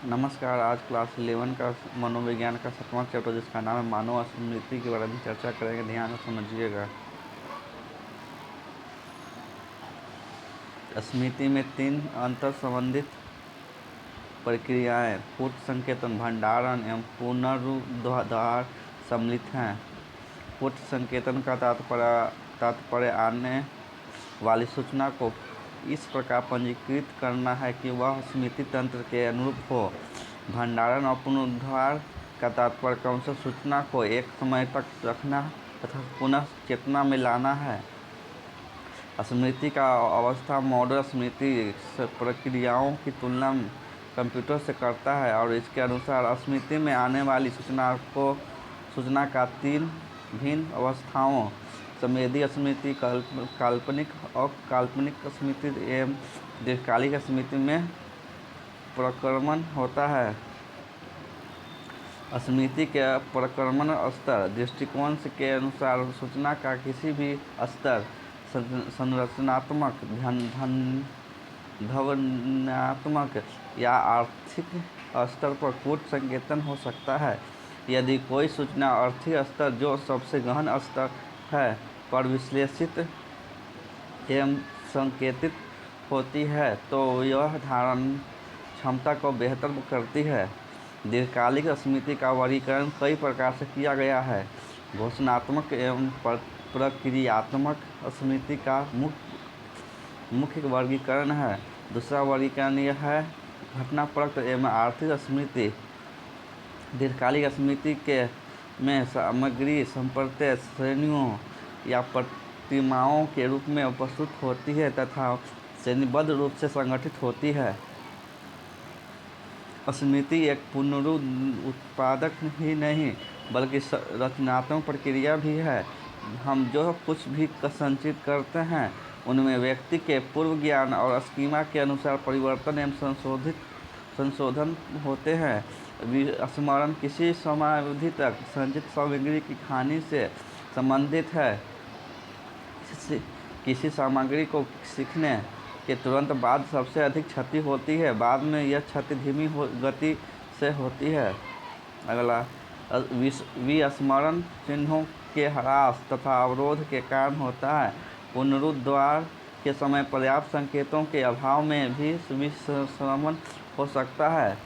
नमस्कार। आज क्लास 11 का मनोविज्ञान का 7वां चैप्टर जिसका नाम है मानव स्मृति के बारे में चर्चा करेंगे। ध्यान से समझिएगा। स्मृति में 3 अंतर संबंधित प्रक्रियाएं पूर्व संकेतन, भंडारण एवं पुनरुद्धार सम्मिलित हैं। पूर्व संकेतन का तात्पर्य आने वाली सूचना को इस प्रकार पंजीकृत करना है कि वह स्मृति तंत्र के अनुरूप हो। भंडारण और पुनरुद्धार का तात्पर्य क्रमशः सूचना को एक समय तक रखना तथा पुनः चेतना में लाना है। स्मृति का अवस्था मॉडल स्मृति प्रक्रियाओं की तुलना कंप्यूटर से करता है और इसके अनुसार स्मृति में आने वाली सूचना का 3 भिन्न अवस्थाओं संवेदी स्मृति, काल्पनिक और काल्पनिक स्मृति एवं दीर्घकालिक स्मृति में प्रक्रमण होता है। स्मृति के प्रक्रमण स्तर दृष्टिकोण के अनुसार सूचना का किसी भी स्तर संरचनात्मक, भावनात्मक या आर्थिक स्तर पर पूर्व संकेतन हो सकता है। यदि कोई सूचना आर्थिक स्तर, जो सबसे गहन स्तर है, पर विश्लेषित एवं संकेतित होती है तो यह धारण क्षमता को बेहतर करती है। दीर्घकालिक स्मृति का वर्गीकरण कई प्रकार से किया गया है। घोषणात्मक एवं प्रक्रियात्मक स्मृति का मुख्य वर्गीकरण है। दूसरा वर्गीकरण यह है घटनापरक एवं आर्थिक स्मृति। दीर्घकालिक स्मृति में सामग्री संप्रत्यय श्रेणियों या प्रतिमाओं के रूप में प्रस्तुत होती है तथा श्रेणीबद्ध रूप से संगठित होती है। स्मृति एक पुनरुत्पादक ही नहीं बल्कि रचनात्मक प्रक्रिया भी है। हम जो कुछ भी संचित करते हैं उनमें व्यक्ति के पूर्व ज्ञान और स्कीमा के अनुसार परिवर्तन एवं संशोधन होते हैं। स्मरण किसी समयावधि तक संचित सामग्री की हानि से संबंधित है। किसी सामग्री को सीखने के तुरंत बाद सबसे अधिक क्षति होती है। बाद में यह क्षति धीमी गति से होती है। अगला विस्मरण चिन्हों के ह्रास तथा अवरोध के कारण होता है। पुनरुद्धार के समय पर्याप्त संकेतों के अभाव में भी विस्मरण हो सकता है।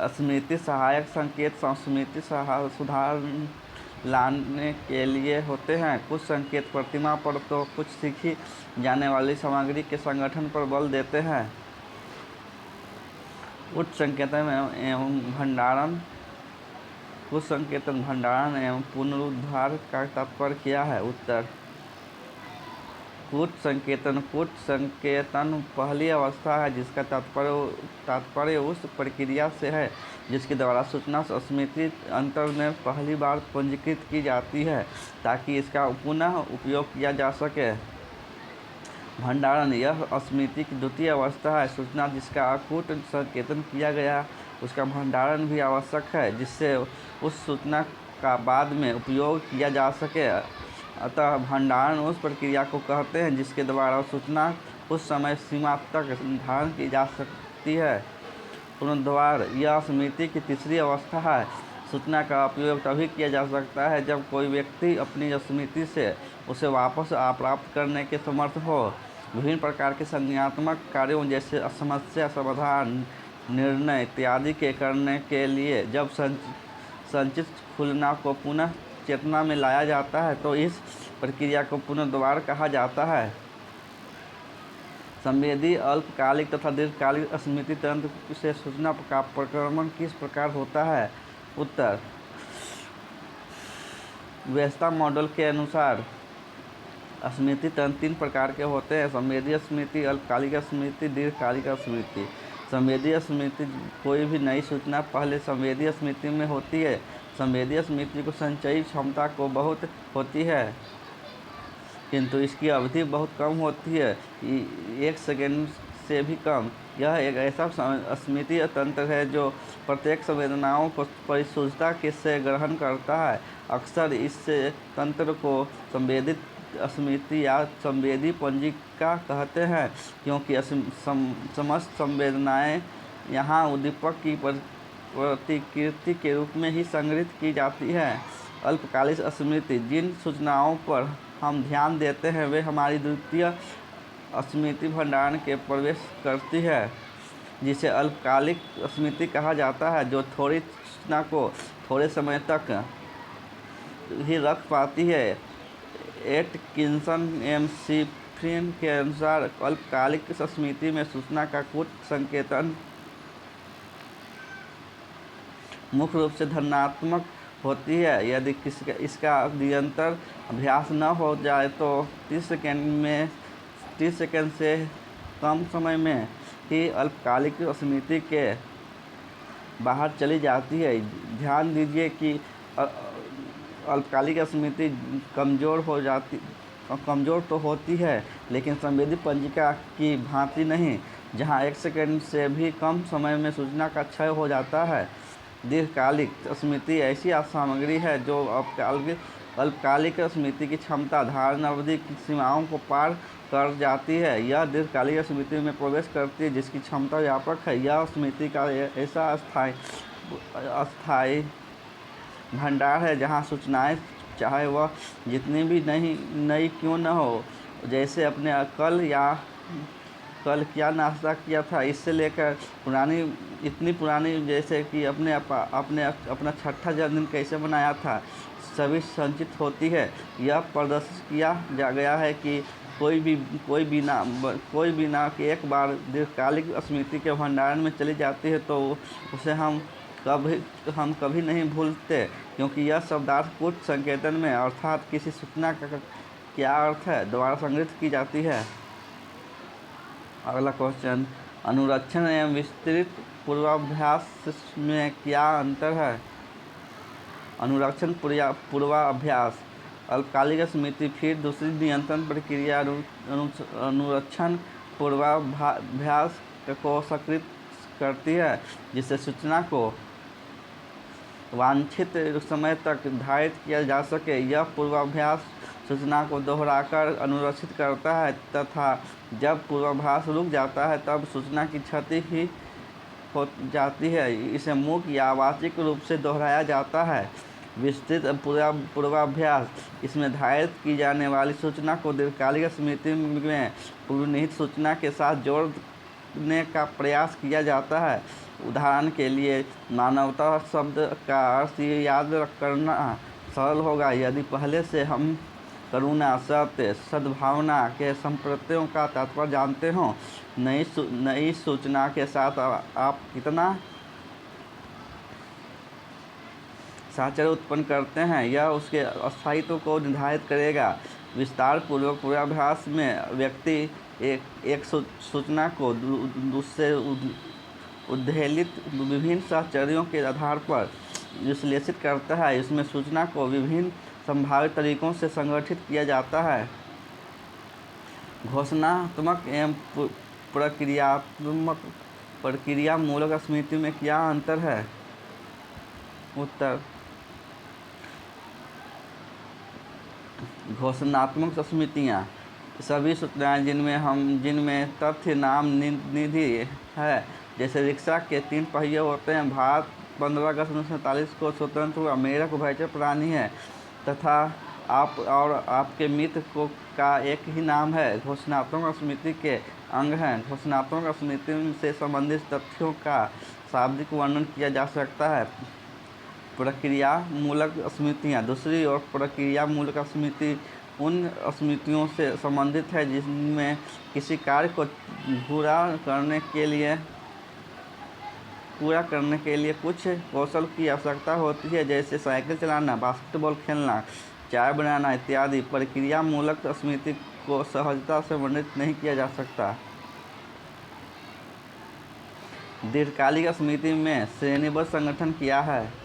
स्मृति सहायक संकेत स्मृति सुधार लाने के लिए होते हैं। कुछ संकेत प्रतिमा पर तो कुछ सीखी जाने वाली सामग्री के संगठन पर बल देते हैं। उच्च संकेतन एवं भंडारण। कुछ संकेतन, भंडारण एवं पुनरुद्धार का तात्पर्य क्या है? उत्तर: कुछ संकेतन पहली अवस्था है जिसका तात्पर्य उस प्रक्रिया से है जिसके द्वारा सूचना स्मृति तंत्र में पहली बार पंजीकृत की जाती है ताकि इसका पुनः उपयोग किया जा सके। भंडारण: यह स्मृति की द्वितीय अवस्था है। सूचना जिसका अकूट संकेतन किया गया उसका भंडारण भी आवश्यक है जिससे उस सूचना का बाद में उपयोग किया जा सके। अतः भंडारण उस प्रक्रिया को कहते हैं जिसके द्वारा सूचना उस समय सीमा तक धारण की जा सकती है। पुनरुद्धार: यह स्मृति की तीसरी अवस्था है। सूचना का उपयोग तभी किया जा सकता है जब कोई व्यक्ति अपनी स्मृति से उसे वापस प्राप्त करने के समर्थ हो। विभिन्न प्रकार के संज्ञानात्मक कार्यों जैसे समस्या समाधान, निर्णय इत्यादि के करने के लिए जब संचित खुलना को पुनः चेतना में लाया जाता है तो इस प्रक्रिया को पुनरुद्धार कहा जाता है। संवेदी, अल्पकालिक तथा दीर्घकालिक स्मृति तंत्र से सूचना का प्रक्रमण किस प्रकार होता है? उत्तर: व्यस्तता मॉडल के अनुसार स्मृति तंत्र 3 प्रकार के होते हैं: संवेदी स्मृति, अल्पकालिक स्मृति, दीर्घकालिक स्मृति। संवेदी स्मृति: कोई भी नई सूचना पहले संवेदी स्मृति में होती है। संवेदी स्मृति को संचयी क्षमता को बहुत होती है किंतु इसकी अवधि बहुत कम होती है, 1 सेकंड से भी कम। यह एक ऐसा स्मृति तंत्र है जो प्रत्येक संवेदनाओं को परिशुद्धता से ग्रहण करता है। अक्सर इस तंत्र को संवेदित स्मृति या संवेदी पंजिका कहते हैं क्योंकि समस्त संवेदनाएं यहाँ उद्दीपक की प्रतिकृति के रूप में ही संग्रहित की जाती है। अल्पकालिक स्मृति: जिन सूचनाओं पर हम ध्यान देते हैं वे हमारी द्वितीय स्मृति भंडार के प्रवेश करती है, जिसे अल्पकालिक स्मृति कहा जाता है, जो थोड़ी सूचना को थोड़े समय तक ही रख पाती है। एटकिंसन एम शिफ्रिन के अनुसार अल्पकालिक स्मृति में सूचना का कुछ संकेतन मुख्य रूप से धनात्मक होती है। यदि इसका निरंतर अभ्यास न हो जाए तो 30 सेकंड से कम समय में ही अल्पकालिक स्मृति के बाहर चली जाती है। ध्यान दीजिए कि अल्पकालिक स्मृति कमज़ोर तो होती है, लेकिन संवेदी पंजिका की भांति नहीं, जहां 1 सेकंड से भी कम समय में सूचना का क्षय हो जाता है। दीर्घकालिक स्मृति ऐसी सामग्री है जो अल्पकालिक स्मृति की क्षमता धारण अवधि की सीमाओं को पार कर जाती है। यह दीर्घकालिक स्मृति में प्रवेश करती है जिसकी क्षमता व्यापक है। यह स्मृति का ऐसा अस्थायी भंडार है जहां सूचनाएं चाहे वह जितनी भी नई क्यों न हो, जैसे अपने कल क्या नाश्ता किया था, इससे लेकर इतनी पुरानी जैसे कि अपना छठा जन्मदिन कैसे मनाया था, सभी संचित होती है। यह प्रदर्शित किया गया है कि कोई बिना कि एक बार दीर्घकालिक स्मृति के भंडार में चली जाती है तो उसे हम कभी नहीं भूलते, क्योंकि यह शब्दार्थ कुछ संकेतन में अर्थात किसी सूचना का क्या अर्थ है द्वारा संग्रहित की जाती है। अगला क्वेश्चन, अनुरक्षण एवं विस्तृत पूर्वाभ्यास में क्या अंतर है? अनुरक्षण पूर्वाभ्यास: अल्पकालिक स्मृति फिर दूसरी नियंत्रण प्रक्रिया अनुरक्षण पूर्वाभ्यास को सक्रिय करती है, जिससे सूचना को वांछित समय तक धारित किया जा सके। यह पूर्वाभ्यास सूचना को दोहराकर अनुरक्षित करता है तथा जब पूर्वाभ्यास रुक जाता है तब सूचना की क्षति ही हो जाती है। इसे मौखिक या वाचिक रूप से दोहराया जाता है। विस्तृत पूर्वाभ्यास: इसमें धारित की जाने वाली सूचना को दीर्घकालिक स्मृति में पूर्वनिहित सूचना के साथ जोड़ने का प्रयास किया जाता है। उदाहरण के लिए, मानवता शब्द का अर्थ याद करना सरल होगा यदि पहले से हम करुणा, सत्य, सद्भावना के संप्रत्ययों का तात्पर्य जानते हों। नई सूचना के साथ आप कितना साहचर्य उत्पन्न करते हैं, यह उसके अस्थायित्व को निर्धारित करेगा। विस्तार पूर्वक पूर्वाभ्यास में व्यक्ति एक सूचना को उससे उद्वेलित विभिन्न साहचर्यों के आधार पर विश्लेषित करता है। इसमें सूचना को विभिन्न संभावित तरीकों से संगठित किया जाता है। घोषणात्मक एवं प्रक्रियामूलक स्मृति में क्या अंतर है? उत्तर: घोषणात्मक स्मृतियाँ सभी सूचनाएं जिनमें तथ्य नाम निधि है, जैसे रिक्शा के 3 पहिए होते हैं। भारत 15 अगस्त 1947 को स्वतंत्र हुआ। मेढक उभयचर प्राणी है तथा आप और आपके मित्र का एक ही नाम है। घोषणात्मक स्मृति के अंग हैं। घोषणात्मक स्मृति से संबंधित तथ्यों का शाब्दिक वर्णन किया जा सकता है। प्रक्रियामूलक स्मृतियाँ: दूसरी ओर प्रक्रियामूलक स्मृति उन स्मृतियों से संबंधित है जिनमें किसी कार्य को पूरा करने के लिए कुछ कौशल की आवश्यकता होती है, जैसे साइकिल चलाना, बास्केटबॉल खेलना, चाय बनाना इत्यादि। प्रक्रियामूलक स्मृति को सहजता से वर्णित नहीं किया जा सकता। दीर्घकालिक स्मृति में श्रेणीबद्ध संगठन क्या है?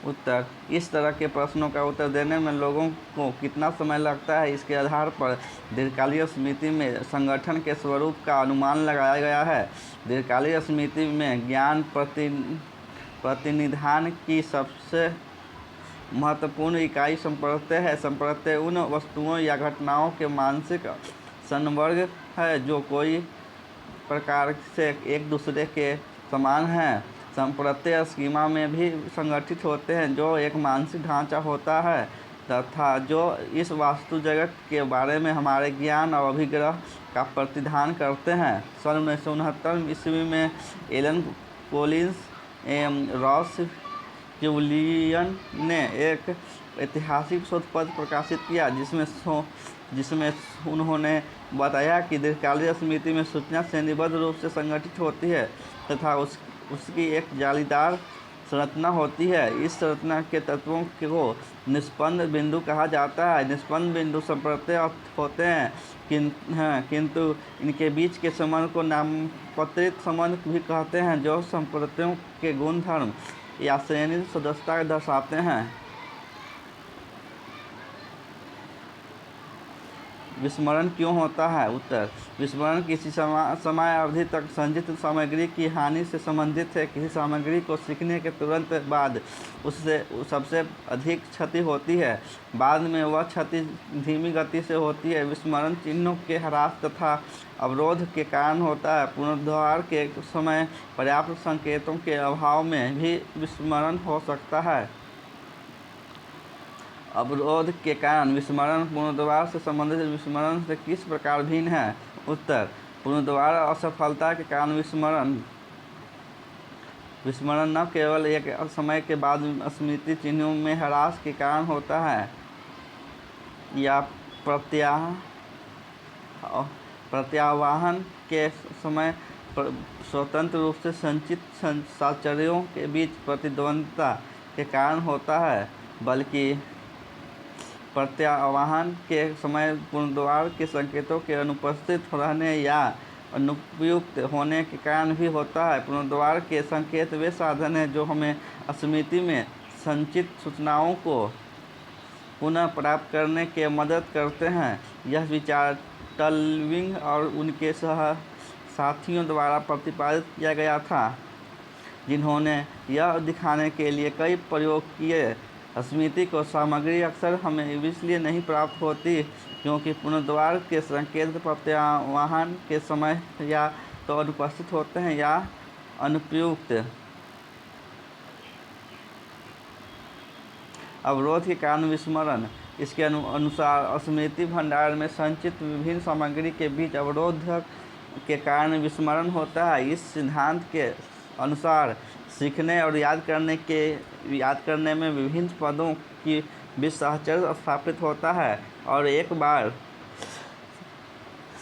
उत्तर: इस तरह के प्रश्नों का उत्तर देने में लोगों को कितना समय लगता है, इसके आधार पर दीर्घकालिक स्मृति में संगठन के स्वरूप का अनुमान लगाया गया है। दीर्घकालिक स्मृति में ज्ञान प्रतिनिधान की सबसे महत्वपूर्ण इकाई संप्रत्यय है। संप्रत्यय उन वस्तुओं या घटनाओं के मानसिक संवर्ग है जो कोई प्रकार से एक दूसरे के समान हैं संप्रत्यय स्कीमा में भी संगठित होते हैं, जो एक मानसिक ढांचा होता है तथा जो इस वास्तु जगत के बारे में हमारे ज्ञान और अभिग्रह का प्रतिनिधान करते हैं। सन 1969 ईस्वी में एलन कोलिंस एवं रॉस क्यूलियन ने एक ऐतिहासिक शोध पत्र प्रकाशित किया, जिसमें उन्होंने बताया कि दीर्घकालीन स्मृति में सूचना श्रेणीबद्ध रूप से संगठित होती है तथा उसकी एक जालीदार संरचना होती है। इस संरचना के तत्वों को निष्पन्न बिंदु कहा जाता है। निष्पन्न बिंदु संप्रत्यय होते हैं, किंतु इनके बीच के संबंध को नामपत्रित संबंध भी कहते हैं, जो संप्रत्ययों के गुणधर्म या श्रेणी सदस्यता दर्शाते हैं। विस्मरण क्यों होता है? उत्तर: विस्मरण किसी समय अवधि तक संचित सामग्री की हानि से संबंधित है। किसी सामग्री को सीखने के तुरंत बाद उससे सबसे अधिक क्षति होती है। बाद में वह क्षति धीमी गति से होती है। विस्मरण चिन्हों के ह्रास तथा अवरोध के कारण होता है। पुनरुद्धार के समय पर्याप्त संकेतों के अभाव में भी विस्मरण हो सकता है। अवरोध के कारण विस्मरण पुनरुद्धार से संबंधित विस्मरण से किस प्रकार भिन्न है? उत्तर: पुनरुद्धार असफलता के कारण विस्मरण न केवल एक समय के बाद स्मृति चिन्हों में ह्रास के कारण होता है या प्रत्यावाहन के समय स्वतंत्र रूप से संचित साचर्यों के बीच प्रतिद्वंद्विता के कारण होता है, बल्कि प्रत्यावाहन के समय पुनरुद्धार के संकेतों के अनुपस्थित रहने या अनुपयुक्त होने के कारण भी होता है। पुनरुद्धार के संकेत वे साधन हैं जो हमें स्मृति में संचित सूचनाओं को पुनः प्राप्त करने के मदद करते हैं। यह विचार टल्विंग और उनके साथियों द्वारा प्रतिपादित किया गया था, जिन्होंने यह दिखाने के लिए कई प्रयोग किए। स्मृति को सामग्री अक्सर हमें इसलिए नहीं प्राप्त होती क्योंकि पुनरुद्धार के संकेत प्रत्यावाहन के समय या तो अनुपस्थित होते हैं या अनुपयुक्त। अवरोध के कारण विस्मरण। इसके अनुसार स्मृति भंडार में संचित विभिन्न सामग्री के बीच अवरोध के कारण विस्मरण होता है। इस सिद्धांत के अनुसार सीखने और याद करने में विभिन्न पदों की बीच साहचर्य स्थापित होता है और एक बार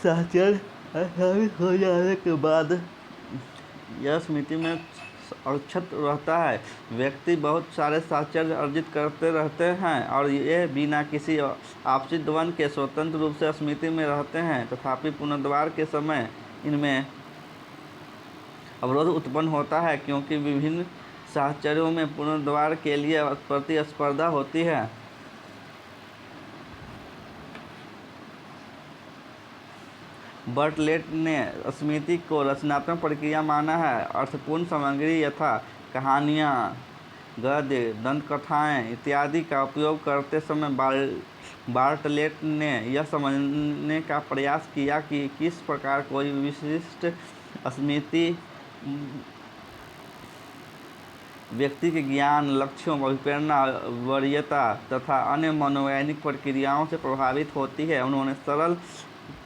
साहचर्य स्थापित हो जाने के बाद यह स्मृति में अक्षत रहता है। व्यक्ति बहुत सारे साहचर्य अर्जित करते रहते हैं और ये बिना किसी आपसी द्वंद्व के स्वतंत्र रूप से स्मृति में रहते हैं। तथापि पुनरुद्धार के समय इनमें अवरोध उत्पन्न होता है क्योंकि विभिन्न साहचर्यों में पुनरुद्धार के लिए प्रतिस्पर्धा होती है। बर्टलेट ने स्मृति को रचनात्मक प्रक्रिया माना है। अर्थपूर्ण सामग्री यथा कहानियाँ, गद्य, दंतकथाएँ इत्यादि का उपयोग करते समय बार्टलेट ने यह समझने का प्रयास किया कि किस प्रकार कोई विशिष्ट स्मृति व्यक्ति के ज्ञान, लक्ष्यों, अभिप्रेरणा, वरीयता तथा अन्य मनोवैज्ञानिक प्रक्रियाओं से प्रभावित होती है। उन्होंने सरल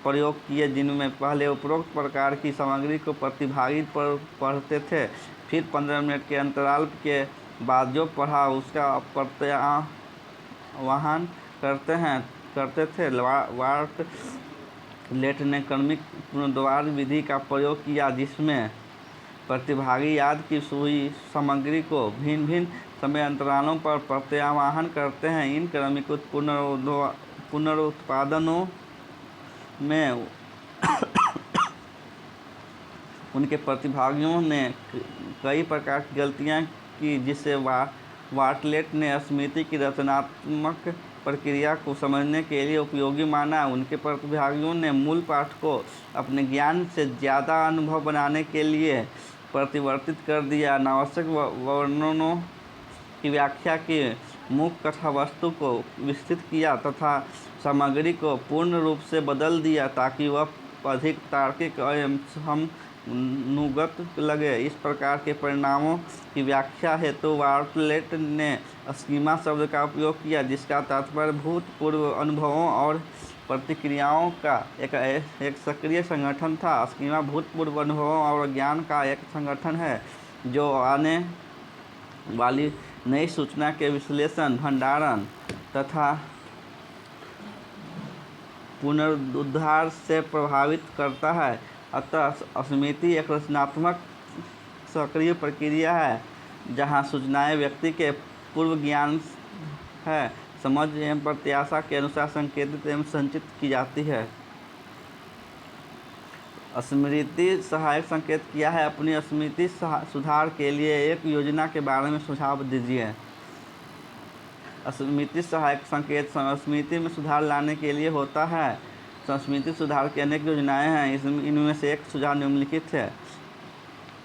प्रयोग किए जिनमें पहले उपरोक्त प्रकार की सामग्री को प्रतिभागी पढ़ते थे, फिर 15 मिनट के अंतराल के बाद जो पढ़ा उसका प्रत्यावाहन करते थे। बार्टलेट ने क्रमिक पुनरुद्धार विधि का प्रयोग किया जिसमें प्रतिभागी याद की हुई सामग्री को भिन्न भिन्न समय अंतरालों पर प्रत्यावाहन करते हैं। इन क्रमिक पुनरुत्पादनों में उनके प्रतिभागियों ने कई प्रकार की गलतियां की, जिसे बार्टलेट ने स्मृति की रचनात्मक प्रक्रिया को समझने के लिए उपयोगी माना। उनके प्रतिभागियों ने मूल पाठ को अपने ज्ञान से ज़्यादा अनुभव बनाने के लिए परिवर्तित कर दिया, अनावश्यक वर्णनों की व्याख्या की, मुख्य कथा वस्तु को विस्तृत किया तथा सामग्री को पूर्ण रूप से बदल दिया ताकि वह अधिक तार्किक एवं नुगत लगे। इस प्रकार के परिणामों की व्याख्या हेतु बार्टलेट ने स्कीमा शब्द का उपयोग किया, जिसका तात्पर्य भूतपूर्व अनुभवों और प्रतिक्रियाओं का एक सक्रिय संगठन था। स्कीमा भूतपूर्व अनुभवों और ज्ञान का एक संगठन है जो आने वाली नई सूचना के विश्लेषण, भंडारण तथा पुनरुद्धार से प्रभावित करता है। अतः स्मृति एक रचनात्मक सक्रिय प्रक्रिया है जहाँ सूचनाएं व्यक्ति के पूर्व ज्ञान है, समझ एवं प्रत्याशा के अनुसार संकेतित एवं संचित की जाती है। स्मृति सहायक संकेत क्या है? अपनी स्मृति सुधार के लिए एक योजना के बारे में सुझाव दीजिए। स्मृति सहायक संकेत स्मृति में सुधार लाने के लिए होता है। स्मृति सुधार की अनेक योजनाएं हैं। इनमें से एक सुझाव निम्नलिखित है।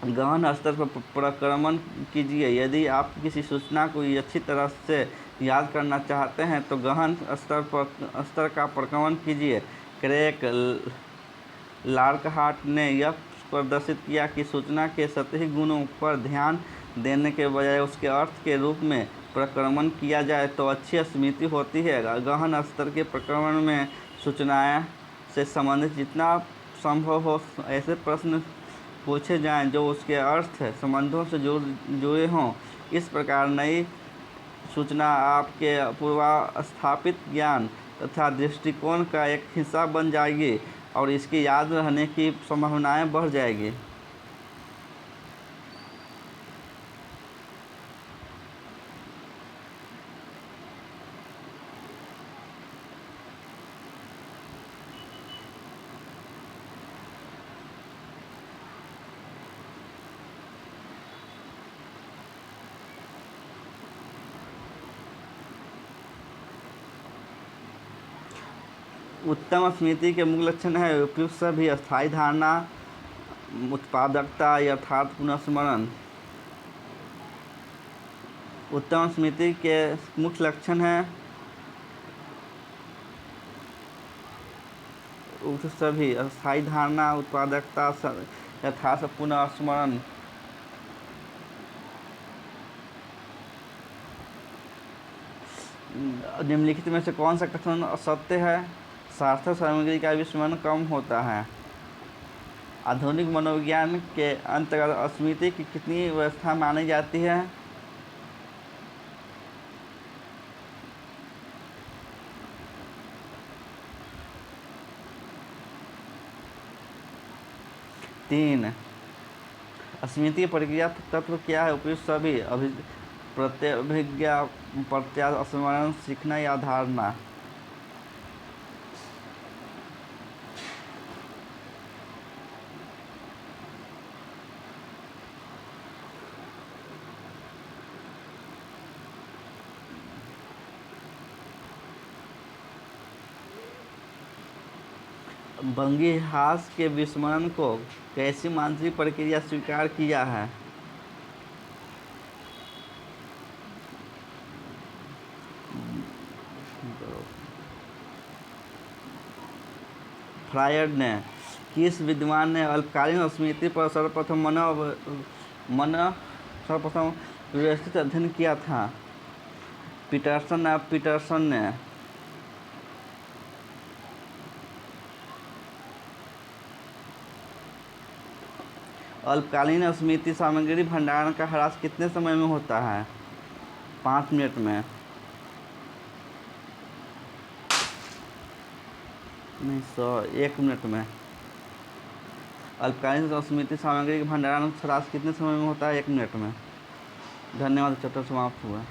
गहन स्तर पर प्रक्रमण कीजिए। यदि आप किसी सूचना को अच्छी तरह से याद करना चाहते हैं तो गहन स्तर का प्रक्रमण कीजिए। क्रेग लार्कहार्ट ने यह प्रदर्शित किया कि सूचना के सतही गुणों पर ध्यान देने के बजाय उसके अर्थ के रूप में प्रक्रमण किया जाए तो अच्छी स्मृति होती है। गहन स्तर के प्रक्रमण में सूचनाएं से संबंधित जितना संभव हो ऐसे प्रश्न पूछे जाएं जो उसके अर्थ संबंधों से जुड़े हों। इस प्रकार नई सूचना आपके पूर्वास्थापित ज्ञान तथा दृष्टिकोण का एक हिस्सा बन जाएगी और इसकी याद रहने की संभावनाएं बढ़ जाएगी। उत्तम स्मृति के मुख्य लक्षण है उपयुक्त सभी, अस्थायी धारणा, उत्पादकता, यथार्थ पुनर्स्मरण। उत्तम स्मृति के मुख्य लक्षण हैं उपयुक्त सभी, अस्थायी धारणा, उत्पादकता, यथार्थ पुनर्स्मरण। निम्नलिखित में से कौन सा कथन असत्य है? सार्थक सामग्री का विस्मरण कम होता है। आधुनिक मनोविज्ञान के अंतर्गत स्मृति की कितनी व्यवस्था मानी जाती है? तीन। स्मृति प्रक्रिया तत्व क्या है? उपयुक्त सभी, प्रत्यभिज्ञा, प्रत्यास्मरण, सीखना या धारणा। बंगीहास के विस्मरण को कैसी मानसिक प्रक्रिया स्वीकार किया है? फ्रायड ने। किस विद्वान ने अल्पकालीन स्मृति पर सर्वप्रथम व्यवस्थित अध्ययन किया था? पीटरसन ने। अल्पकालीन स्मृति सामग्री भंडारण का ह्रास कितने समय में होता है? 5 मिनट में। नहीं, 1 मिनट में। अल्पकालीन स्मृति सामग्री के भंडारण का ह्रास कितने समय में होता है? 1 मिनट में। धन्यवाद। चैप्टर समाप्त हुआ।